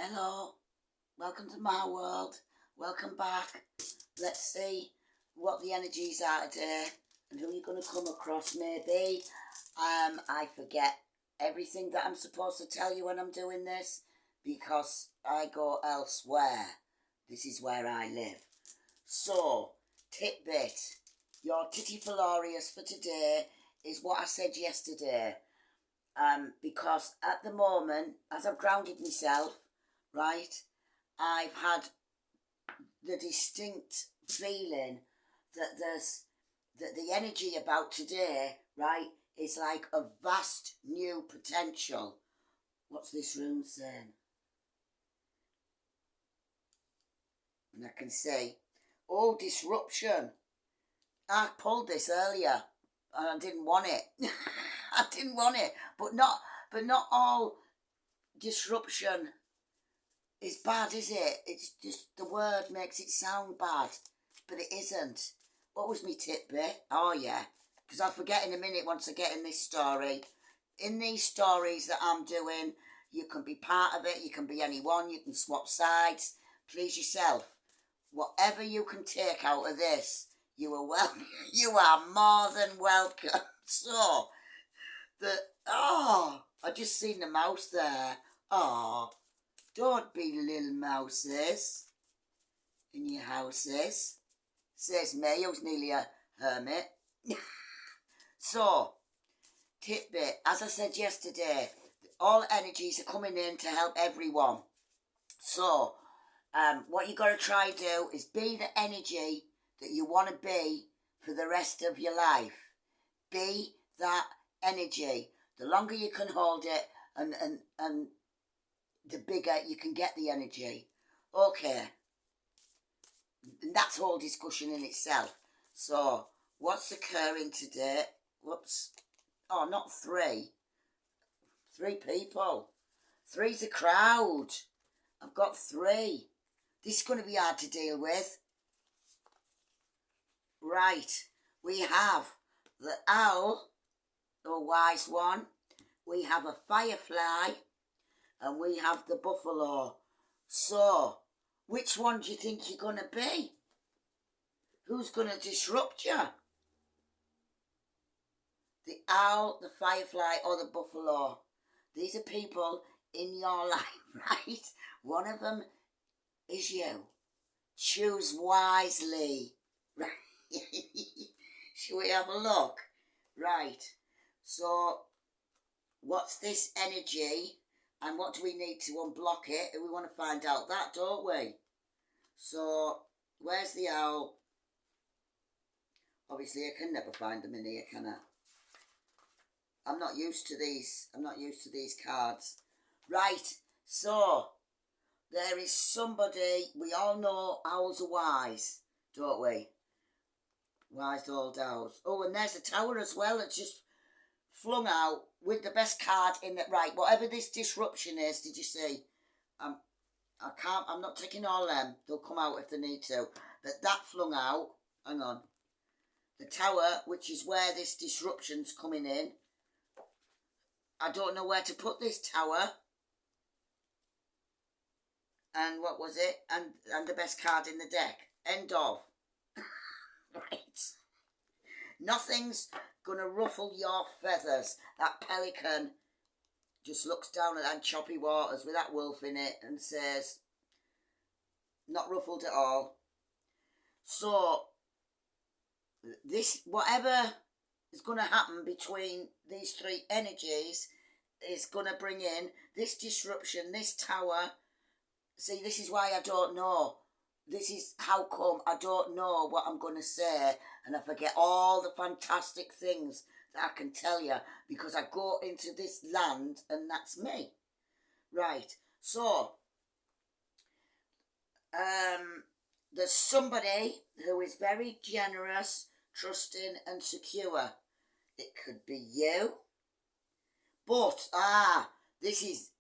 Hello, welcome to my world. Welcome back. Let's see what the energies are today and who you're going to come across. Maybe I forget everything that I'm supposed to tell you when I'm doing this because I go elsewhere. This is where I live. So, tidbit. Your titty Falorius for today is what I said yesterday. Because at the moment, as I've grounded myself, right, I've had the distinct feeling that the energy about today, right, is like a vast new potential. What's this room saying? And I can say, oh, disruption. I pulled this earlier and I didn't want it. I didn't want it, but not all disruption is bad, is it? It's just the word makes it sound bad, but it isn't. What was my tidbit? Oh yeah, because I'll forget in a minute once I get in this story. In these stories that I'm doing, you can be part of it, you can be anyone, you can swap sides, please yourself. Whatever you can take out of this, you are more than welcome. So, I just seen the mouse there. Oh, don't be little mouses in your houses. Says me, who's nearly a hermit. So, tidbit, as I said yesterday, all energies are coming in to help everyone. So, what you got to try do is be the energy that you want to be for the rest of your life. Be that energy. The longer you can hold it and the bigger you can get the energy. Okay. And that's whole discussion in itself. So, what's occurring today? Whoops. Oh, not three. 3 people. 3's a crowd. I've got 3. This is going to be hard to deal with. Right. We have the owl, the wise one. We have a firefly. And we have the buffalo. So, which one do you think you're going to be? Who's going to disrupt you? The owl, the firefly, or the buffalo? These are people in your life, right? One of them is you. Choose wisely. Right? Shall we have a look? Right. So, what's this energy? And what do we need to unblock it? We want to find out that, don't we? So, where's the owl? Obviously, I can never find them in here, can I? I'm not used to these. I'm not used to these cards. Right, so, there is somebody, we all know owls are wise, don't we? Wise old owls. Oh, and there's a tower as well that's just flung out with the best card in that. Right, whatever this disruption is, did you see? I'm not taking all them. They'll come out if they need to. But that flung out. Hang on. The tower, which is where this disruption's coming in. I don't know where to put this tower. And what was it? And the best card in the deck. End of. Right. Nothing's gonna ruffle your feathers. That pelican just looks down at that choppy waters with that wolf in it and says, not ruffled at all. So, this, whatever is going to happen between these 3 energies is going to bring in this disruption, this tower. See, this is why I don't know. This is how come I don't know what I'm going to say and I forget all the fantastic things that I can tell you because I go into this land and that's me. Right, so there's somebody who is very generous, trusting and secure. It could be you. But, this is,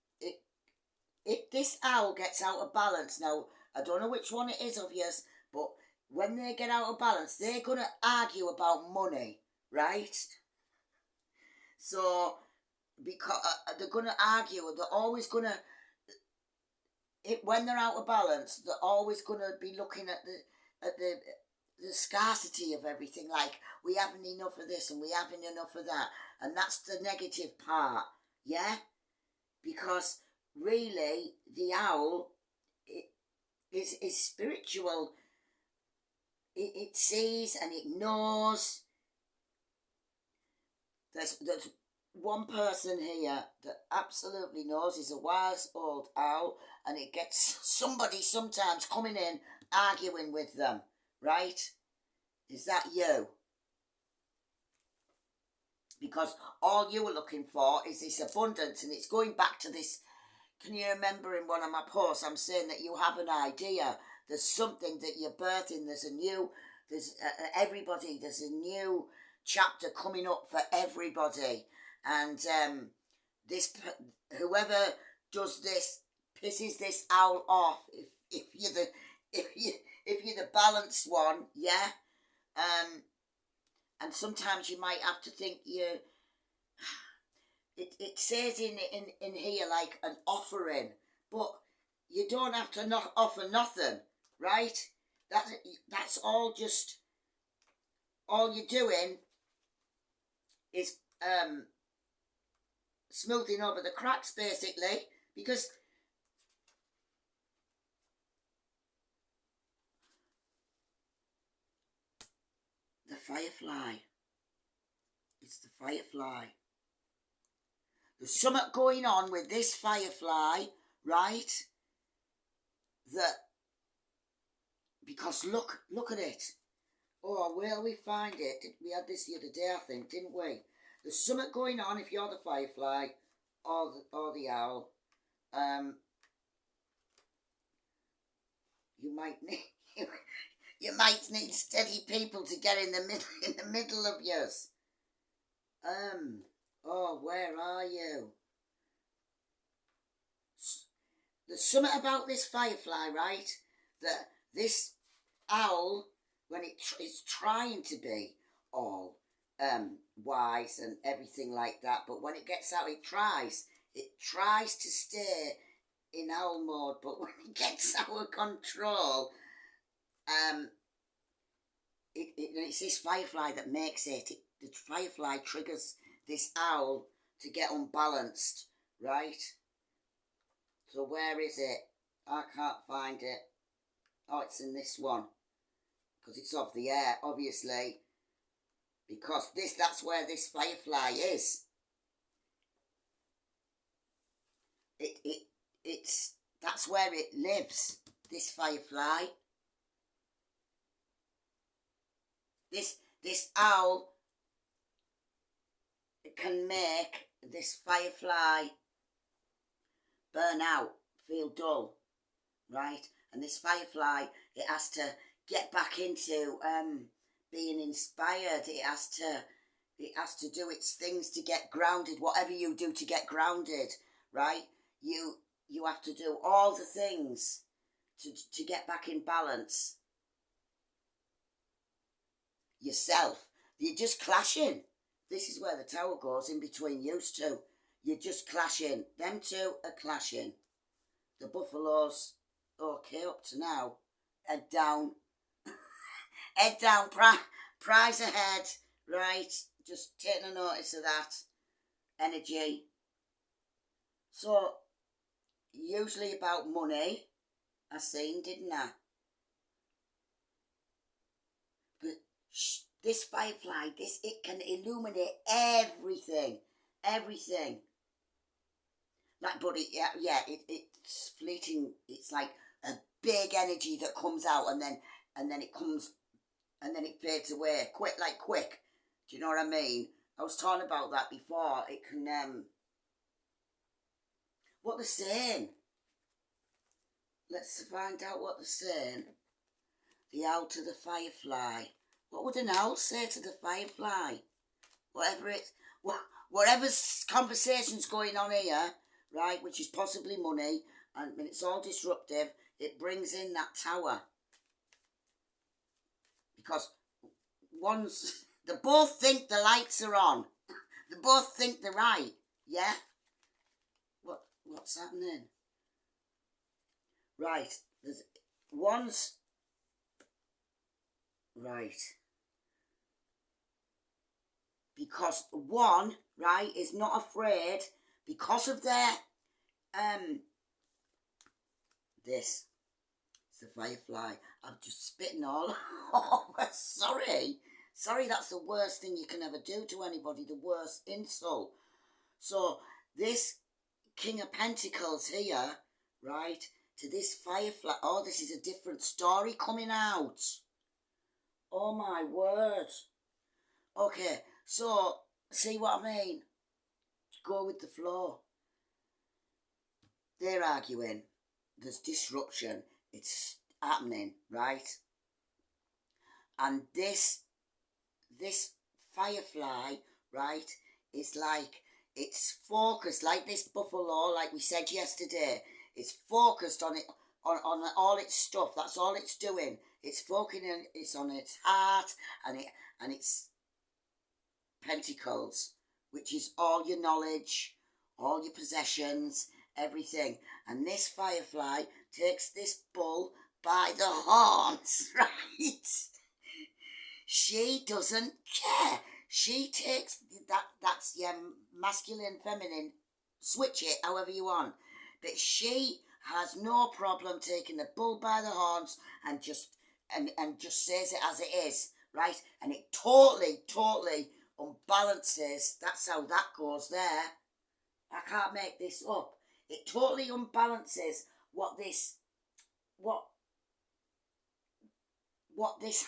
if this owl gets out of balance, now, I don't know which one it is of yours, but when they get out of balance, they're going to argue about money, right? So, because they're going to argue, they're always going to when they're out of balance, they're always going to be looking at the scarcity of everything. Like, we haven't enough of this and we haven't enough of that, and that's the negative part. Yeah, because really the owl is spiritual. It sees and it knows. There's one person here that absolutely knows. He's a wise old owl, and it gets somebody sometimes coming in arguing with them, right? Is that you? Because all you were looking for is this abundance, and it's going back to this. Can you remember in one of my posts I'm saying that you have an idea, there's something that you're birthing, there's everybody, there's a new chapter coming up for everybody, and this, whoever does this pisses this owl off. If you're the balanced one, yeah, and sometimes you might have to think It says in here like an offering, but you don't have to not offer nothing, right? That's all. Just all you're doing is smoothing over the cracks, basically, because the firefly. It's the firefly. There's something going on with this firefly, right? Because look at it. Oh, where we find it? We had this the other day, I think, didn't we? There's something going on if you're the firefly or the owl. You might need steady people to get in the middle of yours. Oh, where are you? There's something about this firefly, right? That this owl, when it's trying to be all wise and everything like that, but when it gets out, it tries to stay in owl mode, but when it gets out of control, it's this firefly that makes it. The firefly triggers this owl to get unbalanced, right? So where is it? I can't find it. Oh, it's in this one. Because it's off the air, obviously. Because that's where this firefly is. That's where it lives, this firefly. This owl can make this firefly burn out, feel dull, right? And this firefly, it has to get back into being inspired. It has to do its things to get grounded. Whatever you do to get grounded, right? You have to do all the things to get back in balance. Yourself, you're just clashing. This is where the tower goes, in between you two. You're just clashing. Them two are clashing. The buffaloes, okay up to now. Head down. Head down, prize ahead, right? Just taking a notice of that energy. So, usually about money, I seen, didn't I? But this firefly, it can illuminate everything. Like, but it's fleeting. It's like a big energy that comes out, and then it comes, and then it fades away quick. Do you know what I mean? I was talking about that before. It can what they're saying. Let's find out what they're saying. The owl to the firefly. What would an owl say to the firefly? Whatever's conversation's going on here, right, which is possibly money, and when it's all disruptive, it brings in that tower. Because they both think the lights are on. They both think they're right, yeah? What's happening? Right, there's one's, right, because one, right, is not afraid because of their, this, it's the firefly. I'm just spitting all over, sorry. Sorry, that's the worst thing you can ever do to anybody, the worst insult. So, this King of Pentacles here, right, to this firefly, oh, this is a different story coming out. Oh my word. Okay, so, see what I mean? Go with the flow. They're arguing. There's disruption. It's happening, right? And this firefly, right, is like, it's focused, like this buffalo, like we said yesterday. It's focused on it, on all its stuff. That's all it's doing. It's focusing. It's on its heart and its pentacles, which is all your knowledge, all your possessions, everything. And this firefly takes this bull by the horns, right? She doesn't care. She takes that's your masculine, feminine, switch it however you want. But she has no problem taking the bull by the horns and just says it as it is, right? And it totally unbalances. That's how that goes there. I can't make this up. It totally unbalances what this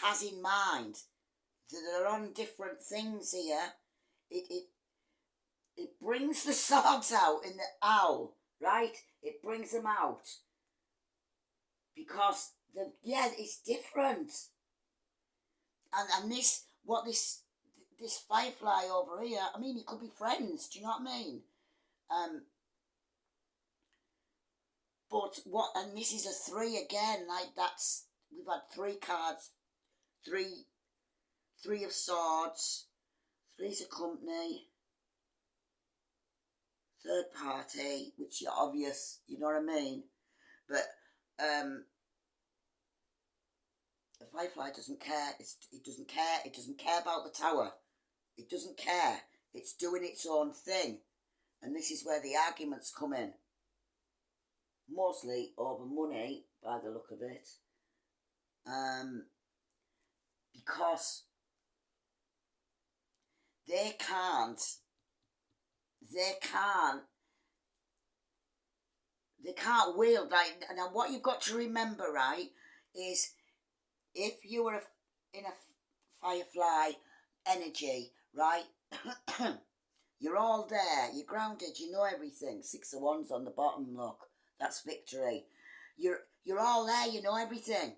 has in mind. They're on different things here. It brings the swords out in the owl, right? It brings them out because it's different. And this firefly over here, I mean, it could be friends. Do you know what I mean? And this is a 3 again. Like we've had 3 cards, 3 of swords, 3's a company, 3rd party, which are obvious, you know what I mean? But the firefly doesn't care. It doesn't care. It doesn't care about the tower. It doesn't care. It's doing its own thing. And this is where the arguments come in. Mostly over money, by the look of it. Because they can't wield, like, now what you've got to remember, right, is if you were in a firefly energy, right, you're all there, you're grounded, you know everything. 6 of Wands on the bottom, look, that's victory. You're all there, you know everything.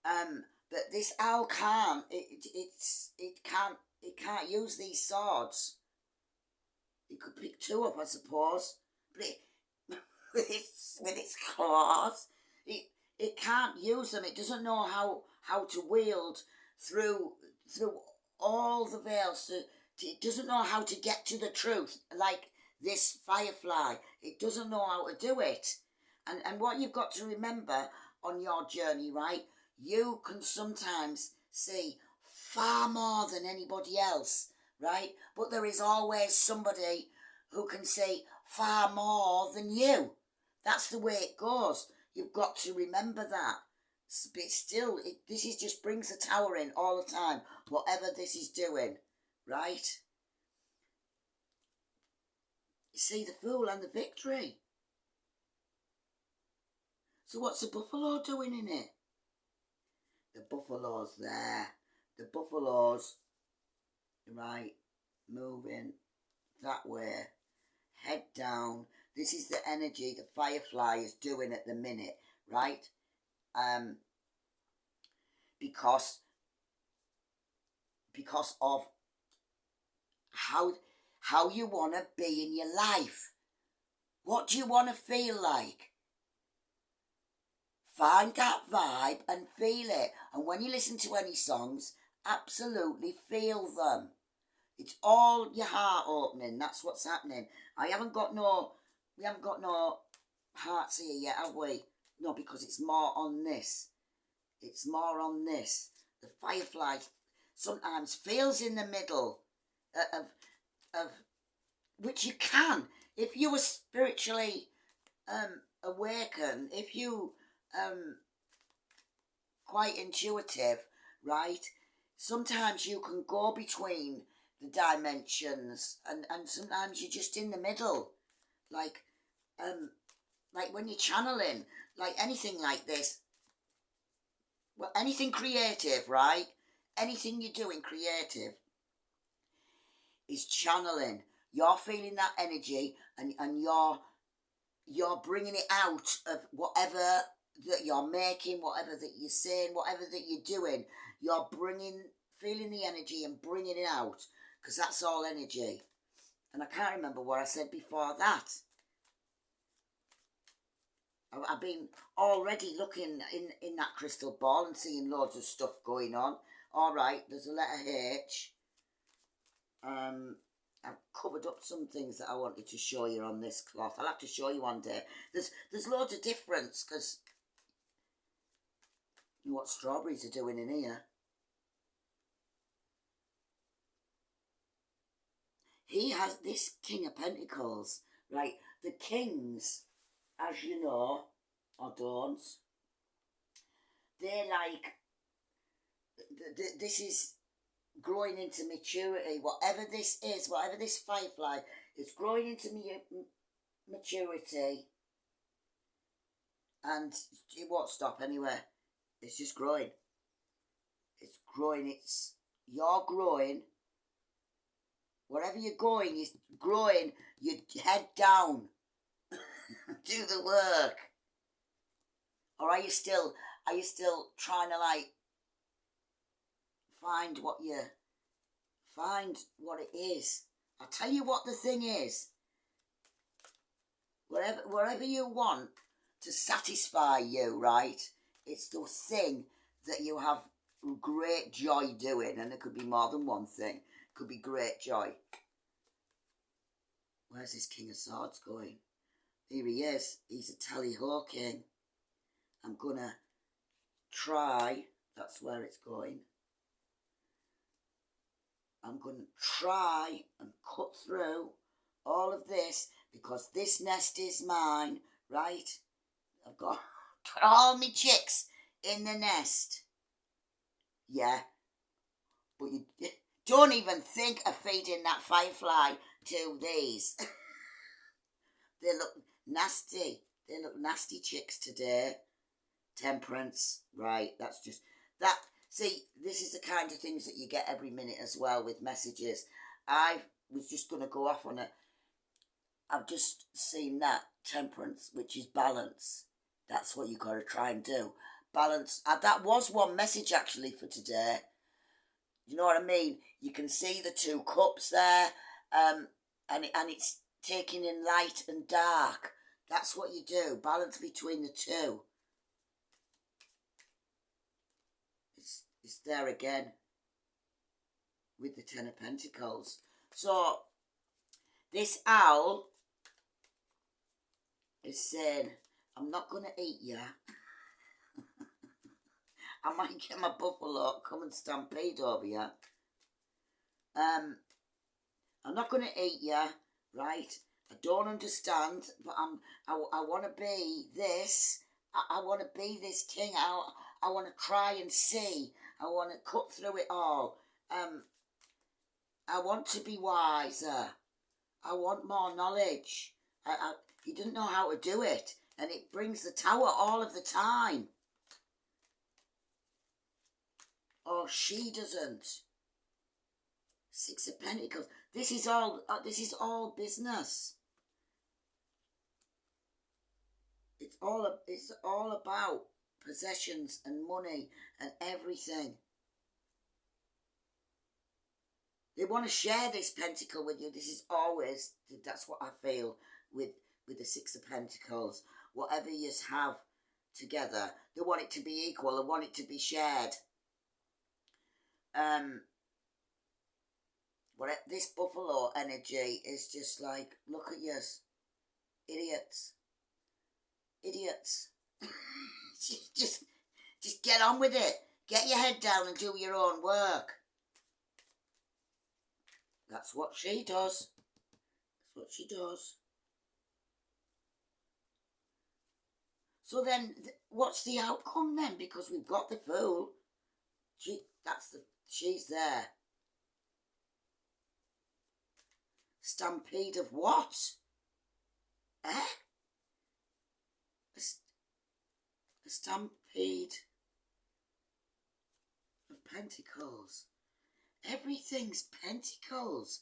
But this owl can't. It can't use these swords. It could pick 2 up, I suppose, but with its claws, it can't use them. It doesn't know how to wield through all the veils. It doesn't know how to get to the truth like this firefly. It doesn't know how to do it. And what you've got to remember on your journey, right? You can sometimes see far more than anybody else, right? But there is always somebody who can see far more than you. That's the way it goes. You've got to remember that. But still, this is just brings the tower in all the time, whatever this is doing, right? You see the Fool and the Victory. So what's the buffalo doing in it? The buffalo's there. The buffalo's, right, moving that way. Head down. This is the energy the firefly is doing at the minute, right? Because of how you want to be in your life. What do you want to feel like? Find that vibe and feel it. And when you listen to any songs, absolutely feel them. It's all your heart opening. That's what's happening. We haven't got no heart cards here yet, have we? No, because it's more on this. It's more on this. The firefly sometimes feels in the middle of which you can. If you were spiritually awakened, if you quite intuitive, right? Sometimes you can go between the dimensions and sometimes you're just in the middle. Like when you're channeling, like anything like this. Well, anything creative, right? Anything you're doing creative is channeling. You're feeling that energy and you're bringing it out of whatever that you're making, whatever that you're saying, whatever that you're doing. You're feeling the energy and bringing it out, because that's all energy. And I can't remember what I said before that. I've been already looking in that crystal ball and seeing loads of stuff going on. All right, there's a letter H. I've covered up some things that I wanted to show you on this cloth. I'll have to show you one day. There's loads of difference, because you know what strawberries are doing in here. He has this King of Pentacles, right? The kings, as you know, or don't, they're like, this is growing into maturity. Whatever this is, whatever this firefly, it's growing into maturity, and it won't stop anyway. It's just growing. It's growing. You're growing. Wherever you're going, you're growing. Your head down. Do the work. Or are you still trying to like find what it is? I'll tell you what the thing is. Wherever you want to satisfy you, right? It's the thing that you have great joy doing, and it could be more than one thing. It could be great joy. Where's this King of Swords going? Here he is. He's a tally-ho king. I'm gonna try. That's where it's going. I'm gonna try and cut through all of this, because this nest is mine, right? I've got all my chicks in the nest. Yeah. But you don't even think of feeding that firefly to these. They look nasty. They look nasty chicks today. Temperance. Right, that's just... that. See, this is the kind of things that you get every minute as well with messages. I was just going to go off on it. I've just seen that. Temperance, which is balance. That's what you got to try and do. Balance. That was one message actually for today. You know what I mean? You can see the two cups there, and it's taking in light and dark. That's what you do. Balance between the two. It's there again with the Ten of Pentacles. So this owl is saying, I'm not going to eat you. I might get my buffalo, come and stampede over you. I'm not going to eat you, right? I don't understand, but I want to be this. I want to be this king. I want to try and see. I want to cut through it all. I want to be wiser. I want more knowledge. He doesn't know how to do it, and it brings the tower all of the time. Oh, she doesn't. Six of Pentacles. This is all business. It's all about possessions and money and everything. They want to share this pentacle with you. This is always, that's what I feel with the Six of Pentacles. Whatever you have together, they want it to be equal. They want it to be shared. This buffalo energy is just like, look at yous, idiots. idiots. just get on with it. Get your head down and do your own work. That's what she does. That's what she does. So then, what's the outcome then? Because we've got the fool. She's there. Stampede of what? Eh? A stampede of pentacles. Everything's pentacles.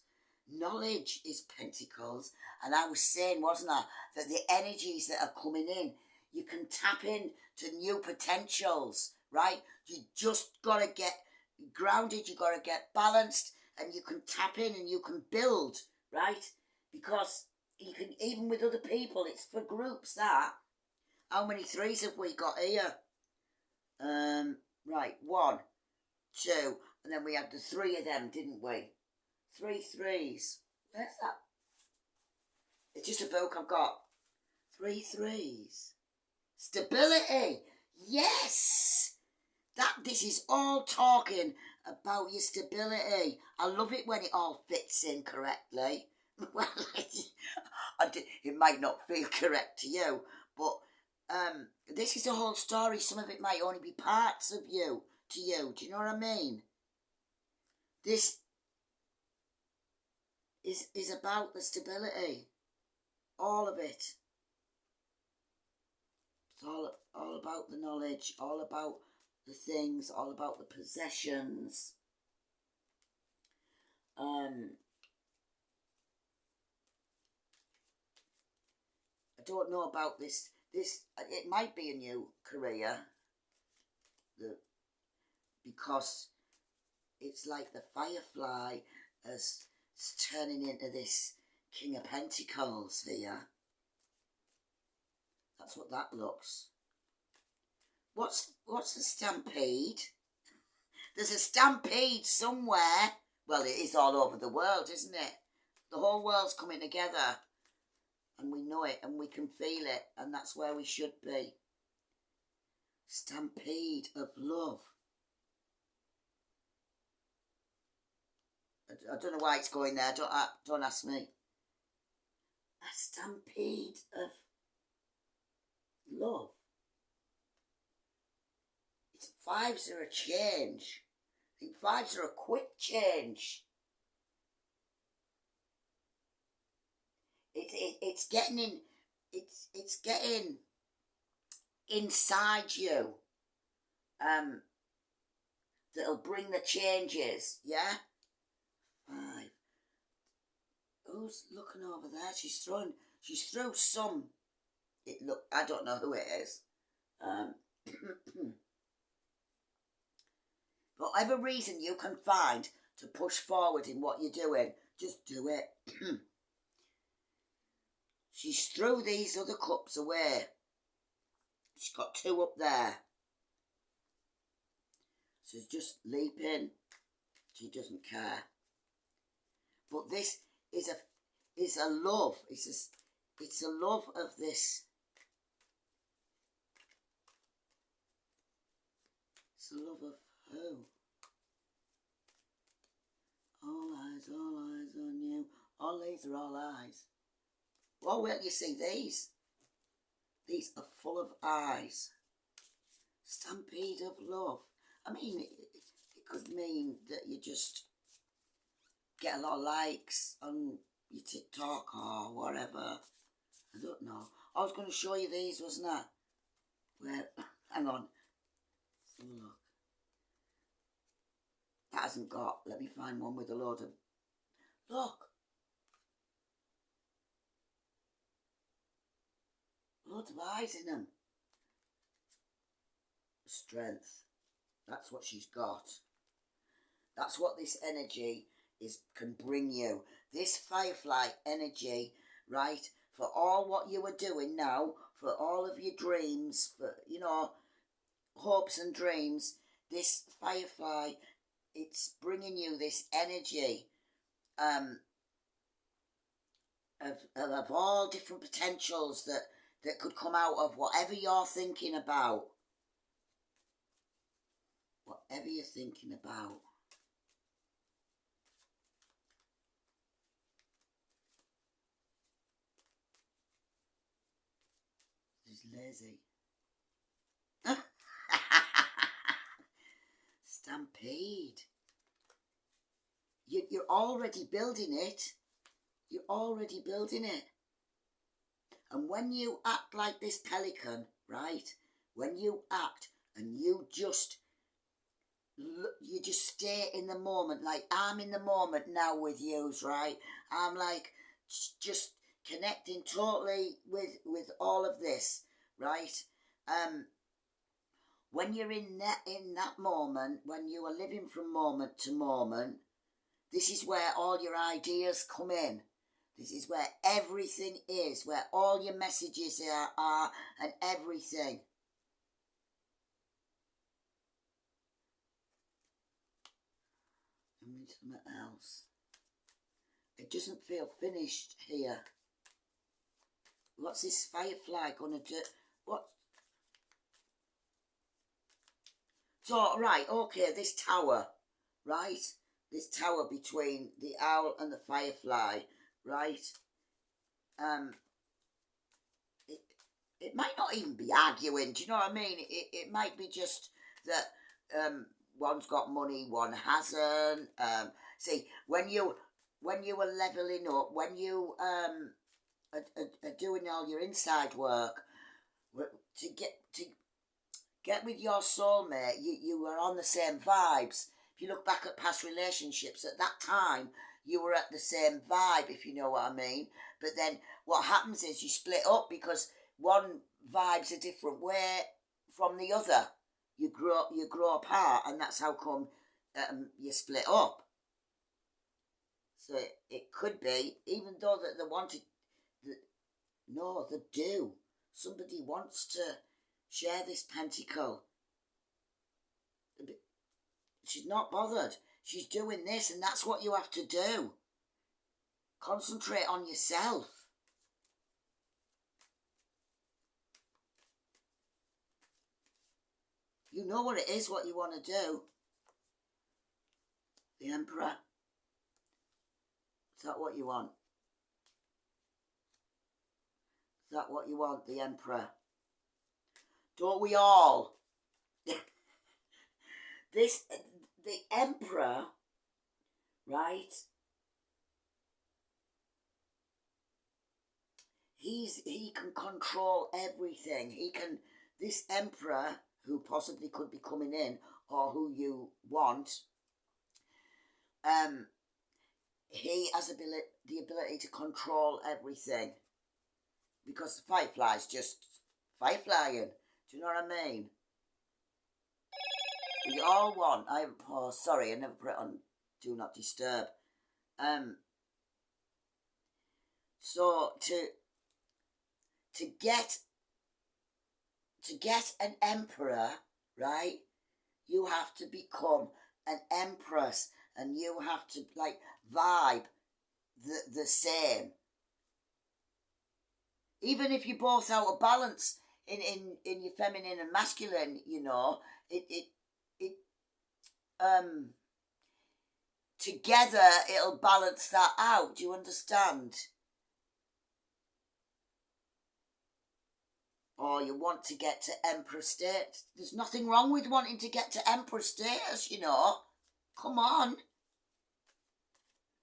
Knowledge is pentacles. And I was saying, wasn't I, that the energies that are coming in, you can tap in to new potentials, right? You just got to get grounded, you got to get balanced, and you can tap in and you can build, right? Because you can, even with other people, it's for groups that. How many threes have we got here? Right, 1, 2, and then we had the 3 of them, didn't we? 3 threes. Where's that? It's just a book I've got. 3 threes. Stability. Yes. This is all talking about your stability. I love it when it all fits in correctly. Well, it might not feel correct to you, but this is the whole story. Some of it might only be parts of you to you. Do you know what I mean? This is about the stability. All of it. It's all about the knowledge, all about the things, all about the possessions. I don't know about this. It might be a new career, because it's like the firefly is turning into this King of Pentacles here. That's what that looks. What's a stampede? There's a stampede somewhere. Well, it is all over the world, isn't it? The whole world's coming together. And we know it and we can feel it. And that's where we should be. Stampede of love. I don't know why it's going there. Don't ask me. A stampede of love. It's 5s are a change. I think 5s are a quick change. It's getting in. It's getting inside you. That'll bring the changes. Yeah. 5. Who's looking over there? She's through some. I don't know who it is. Whatever reason you can find to push forward in what you're doing, just do it. She's threw these other cups away. She's got 2 up there. She's just leaping. She doesn't care. But this is a love. It's a love of this. It's a love of who? All eyes on you. All these are all eyes. Well, wait till you see these. These are full of eyes. Stampede of love. I mean, it could mean that you just get a lot of likes on your TikTok or whatever. I don't know. I was going to show you these, wasn't I? Where? Hang on. Let's have a look. That hasn't got. Let me find one with a load of. Look. Loads of eyes in them. Strength. That's what she's got. That's what this energy can bring you. This firefly energy, right? For all what you are doing now, for all of your dreams, for, hopes and dreams, this firefly, it's bringing you this energy of all different potentials that that could come out of whatever you're thinking about. Whatever you're thinking about. He's lazy. Stampede. You're already building it. You're already building it. And when you act like this pelican, right? When you act and you just stay in the moment, like I'm in the moment now with yous, right? I'm like just connecting totally with all of this, right? When you're in that moment, when you are living from moment to moment, this is where all your ideas come in. This is where everything is, where all your messages are and everything. I mean, something else. It doesn't feel finished here. What's this firefly gonna do? What? So, right, okay, this tower, right? This tower between the owl and the firefly, right? It might not even be arguing, do you know what I mean? It might be just that one's got money, one hasn't. See, when you are leveling up, when you are doing all your inside work to get with your soulmate, you were on the same vibes. If you look back at past relationships, at that time you were at the same vibe, if you know what I mean. But then what happens is you split up because one vibe's a different way from the other. You grow apart, and that's how come you split up. So it could be, even though that they wanted, no, they do. Somebody wants to share this pentacle. She's not bothered. She's doing this, and that's what you have to do. Concentrate on yourself. You know what it is, what you want to do. The Emperor. Is that what you want? Is that what you want, the Emperor? Don't we all? The Emperor, right? He can control everything. This Emperor, who possibly could be coming in, or who you want, he has the ability to control everything. Because the firefly's just fireflying. Do you know what I mean? We all want. Sorry, I never put it on Do Not Disturb. So to get an emperor, right? You have to become an empress, and you have to vibe the same. Even if you're both out of balance in your feminine and masculine, you know, together it'll balance that out. Do you understand? Or you want to get to Emperor state. There's nothing wrong with wanting to get to Emperor status, you know. Come on.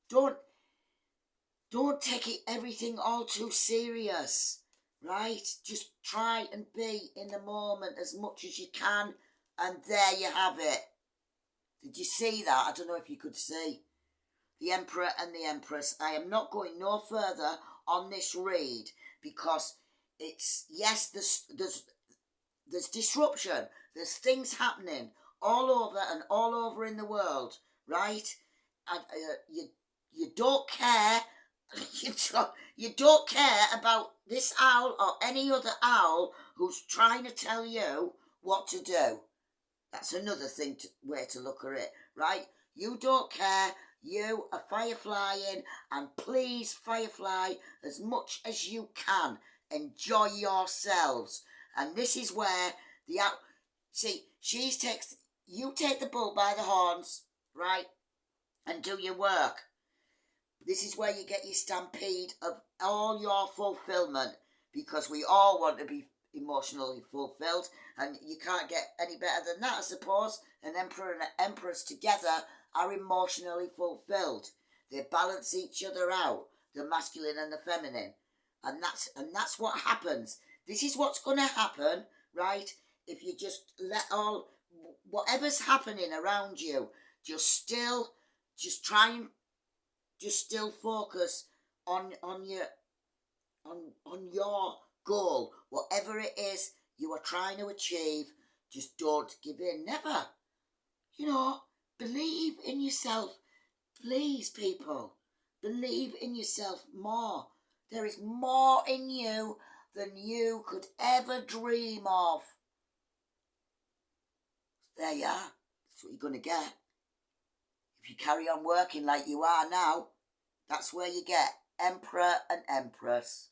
Don't take everything all too serious, right? Just try and be in the moment as much as you can, and there you have it. Did you see that? I don't know if you could see. The Emperor and the Empress. I am not going no further on this read because it's, yes, there's disruption. There's things happening all over and all over in the world, right? And you don't care. You don't care about this owl or any other owl who's trying to tell you what to do. That's another way to look at it, right? You don't care. You are fireflying, and please firefly as much as you can. enjoy yourselves. And this is where see, you take the bull by the horns, right, and do your work. This is where you get your stampede of all your fulfillment, because we all want to be emotionally fulfilled, and you can't get any better than that, I suppose. An emperor and an empress together are emotionally fulfilled. They balance each other out, the masculine and the feminine, and that's what happens. This is what's going to happen, right? If you just let all whatever's happening around you, just try and just still focus on your goal, whatever it is you are trying to achieve. Just don't give in. Never. Believe in yourself. Please, people, believe in yourself more. There is more in you than you could ever dream of. There you are. That's what you're going to get. If you carry on working like you are now, that's where you get Emperor and Empress.